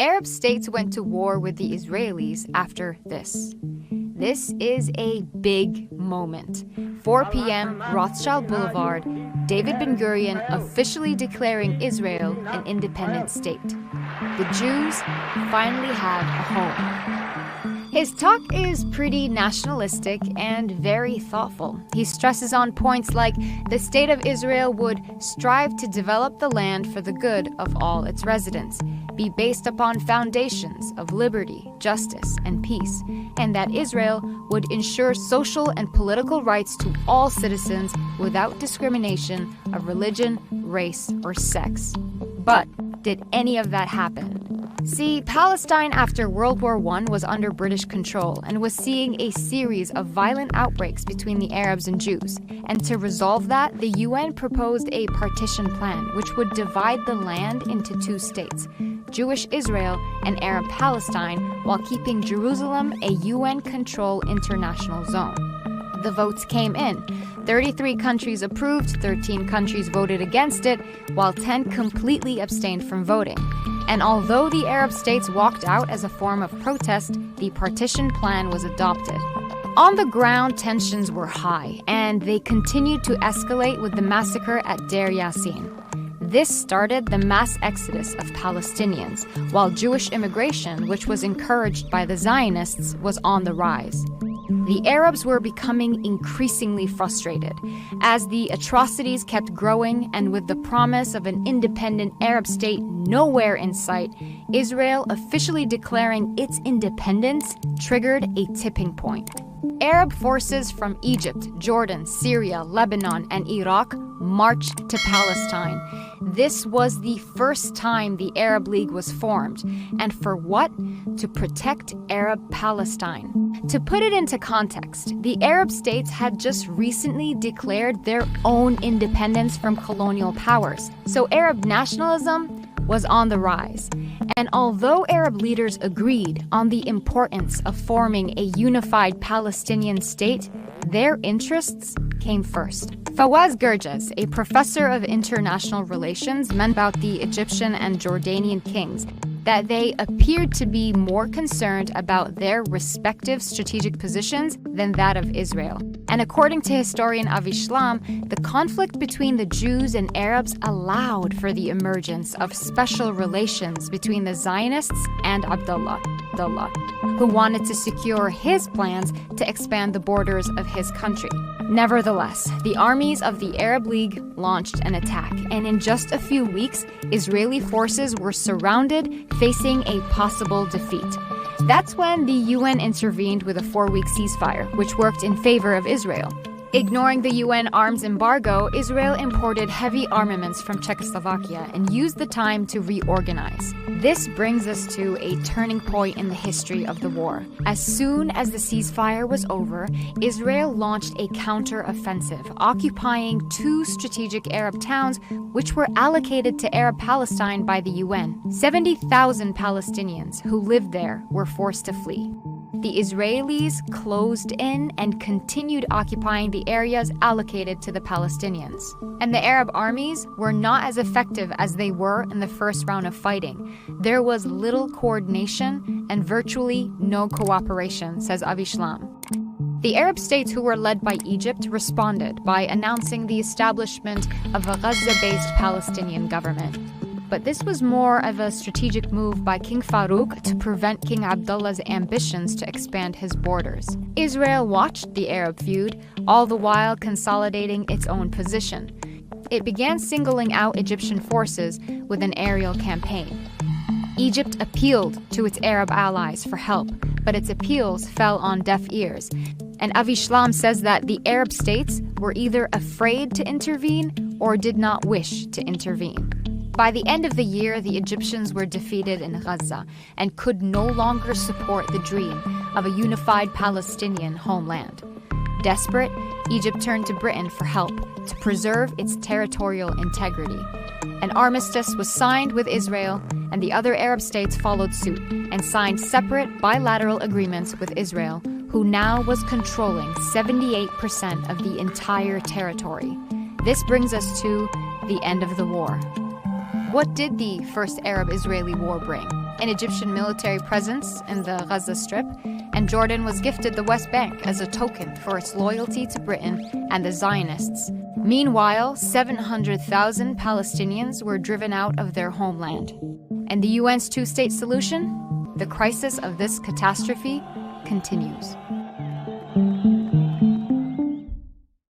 Arab states went to war with the Israelis after this. This is a big moment. 4 p.m., Rothschild Boulevard, David Ben-Gurion officially declaring Israel an independent state. The Jews finally have a home. His talk is pretty nationalistic and very thoughtful. He stresses on points like the state of Israel would strive to develop the land for the good of all its residents, be based upon foundations of liberty, justice, and peace, and that Israel would ensure social and political rights to all citizens without discrimination of religion, race, or sex. But did any of that happen? See, Palestine after World War I was under British control and was seeing a series of violent outbreaks between the Arabs and Jews. And to resolve that, the UN proposed a partition plan which would divide the land into 2 states, Jewish Israel and Arab Palestine, while keeping Jerusalem a UN-controlled international zone. The votes came in. 33 countries approved, 13 countries voted against it, while 10 completely abstained from voting. And although the Arab states walked out as a form of protest, the partition plan was adopted. On the ground, tensions were high, and they continued to escalate with the massacre at Deir Yassin. This started the mass exodus of Palestinians, while Jewish immigration, which was encouraged by the Zionists, was on the rise. The Arabs were becoming increasingly frustrated as the atrocities kept growing, and with the promise of an independent Arab state nowhere in sight, Israel officially declaring its independence triggered a tipping point. Arab forces from Egypt, Jordan, Syria, Lebanon, and Iraq marched to Palestine. This was the first time the Arab League was formed. And for what? To protect Arab Palestine. To put it into context, the Arab states had just recently declared their own independence from colonial powers. So Arab nationalism was on the rise. And although Arab leaders agreed on the importance of forming a unified Palestinian state, their interests came first. Fawaz Gerges, a professor of international relations, meant about the Egyptian and Jordanian kings that they appeared to be more concerned about their respective strategic positions than that of Israel. And according to historian Avishlam, the conflict between the Jews and Arabs allowed for the emergence of special relations between the Zionists and Abdullah, who wanted to secure his plans to expand the borders of his country. Nevertheless, the armies of the Arab League launched an attack, and in just a few weeks, Israeli forces were surrounded, facing a possible defeat. That's when the UN intervened with a 4-week ceasefire, which worked in favor of Israel. Ignoring the UN arms embargo, Israel imported heavy armaments from Czechoslovakia and used the time to reorganize. This brings us to a turning point in the history of the war. As soon as the ceasefire was over, Israel launched a counter-offensive, occupying 2 strategic Arab towns which were allocated to Arab Palestine by the UN. 70,000 Palestinians who lived there were forced to flee. The Israelis closed in and continued occupying the areas allocated to the Palestinians. And the Arab armies were not as effective as they were in the first round of fighting. There was little coordination and virtually no cooperation, says Avishlam. The Arab states who were led by Egypt responded by announcing the establishment of a Gaza-based Palestinian government. But this was more of a strategic move by King Farouk to prevent King Abdullah's ambitions to expand his borders. Israel watched the Arab feud, all the while consolidating its own position. It began singling out Egyptian forces with an aerial campaign. Egypt appealed to its Arab allies for help, but its appeals fell on deaf ears. And Avishlam says that the Arab states were either afraid to intervene or did not wish to intervene. By the end of the year, the Egyptians were defeated in Gaza and could no longer support the dream of a unified Palestinian homeland. Desperate, Egypt turned to Britain for help to preserve its territorial integrity. An armistice was signed with Israel, and the other Arab states followed suit and signed separate bilateral agreements with Israel, who now was controlling 78% of the entire territory. This brings us to the end of the war. What did the First Arab-Israeli War bring? an Egyptian military presence in the Gaza Strip, and Jordan was gifted the West Bank as a token for its loyalty to Britain and the Zionists. Meanwhile, 700,000 Palestinians were driven out of their homeland. And the UN's two-state solution? The crisis of this catastrophe continues.